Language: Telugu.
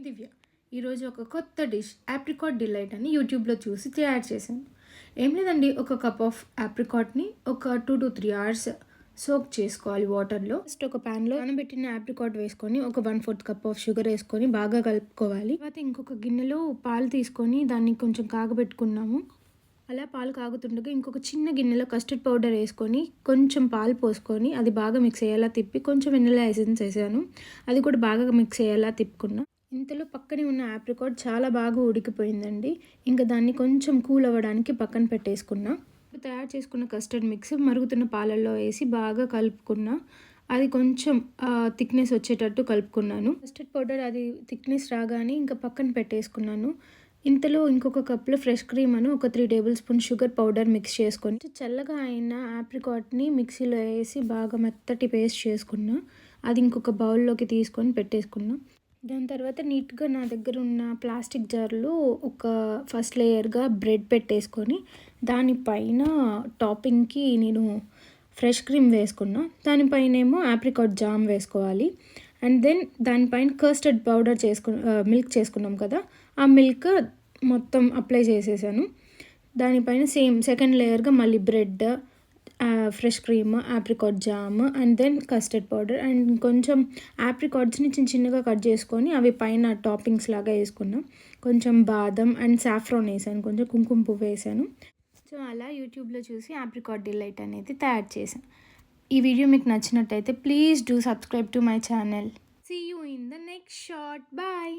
దివ్య. ఈరోజు ఒక కొత్త డిష్ ఆప్రికాట్ డిలైట్ అని యూట్యూబ్లో చూసి తయారు చేశాను. ఏం లేదండి, ఒక కప్ ఆఫ్ ఆప్రికాట్ని ఒక 2 to 3 hours సోక్ చేసుకోవాలి వాటర్లో. ఫస్ట్ ఒక ప్యాన్లో నానబెట్టిన ఆప్రికాట్ వేసుకొని ఒక 1/4 కప్ ఆఫ్ షుగర్ వేసుకొని బాగా కలుపుకోవాలి. తర్వాత ఇంకొక గిన్నెలో పాలు తీసుకొని దాన్ని కొంచెం కాగబెట్టుకున్నాము. అలా పాలు కాగుతుండగా ఇంకొక చిన్న గిన్నెలో కస్టర్డ్ పౌడర్ వేసుకొని కొంచెం పాలు పోసుకొని అది బాగా మిక్స్ అయ్యేలా తిప్పి కొంచెం వెనిలా ఎసెన్స్ వేసాను. అది కూడా బాగా మిక్స్ అయ్యేలా తిప్పుకున్నా. ఇంతలో పక్కనే ఉన్న ఆప్రికాట్ చాలా బాగా ఉడికిపోయిందండి. ఇంకా దాన్ని కొంచెం కూల్ అవ్వడానికి పక్కన పెట్టేసుకున్నా. తయారు చేసుకున్న కస్టర్డ్ మిక్స్ మరుగుతున్న పాలల్లో వేసి బాగా కలుపుకున్నా. అది కొంచెం థిక్నెస్ వచ్చేటట్టు కలుపుకున్నాను. కస్టర్డ్ పౌడర్ అది థిక్నెస్ రాగానే ఇంకా పక్కన పెట్టేసుకున్నాను. ఇంతలో ఇంకొక కప్లో ఫ్రెష్ క్రీమ్ అని ఒక 3 table spoon sugar powder mix చేసుకొని చల్లగా అయిన ఆప్రికాట్ని మిక్సీలో వేసి బాగా మెత్తటి పేస్ట్ చేసుకున్నా. అది ఇంకొక బౌల్లోకి తీసుకొని పెట్టేసుకున్నా. దాని తర్వాత నీట్గా నా దగ్గర ఉన్న ప్లాస్టిక్ జార్లో ఒక ఫస్ట్ లేయర్గా బ్రెడ్ పెట్టేసుకొని దానిపైన టాపింగ్కి నేను ఫ్రెష్ క్రీమ్ వేసుకున్నా. దానిపైన ఏమో ఆప్రికాట్ జామ్ వేసుకోవాలి. అండ్ దెన్ దానిపైన కస్టర్డ్ పౌడర్ మిల్క్ చేసుకున్నాం కదా, ఆ మిల్క్ మొత్తం అప్లై చేసేసాను. దానిపైన సేమ్ సెకండ్ లేయర్గా మళ్ళీ bread, fresh cream, apricot jam and then custard powder and కొంచెం ఆప్రికాట్స్ని చిన్న చిన్నగా కట్ చేసుకొని అవి పైన టాపింగ్స్ లాగా వేసుకున్నాం. కొంచెం బాదం అండ్ సాఫ్రాన్ వేసాను, కొంచెం కుంకుమ పువ్వు వేసాను. సో అలా యూట్యూబ్లో చూసి ఆప్రికాట్ డిలైట్ అనేది తయారు చేశాను. ఈ వీడియో మీకు నచ్చినట్టయితే please do subscribe to my channel. See you in the next short. Bye.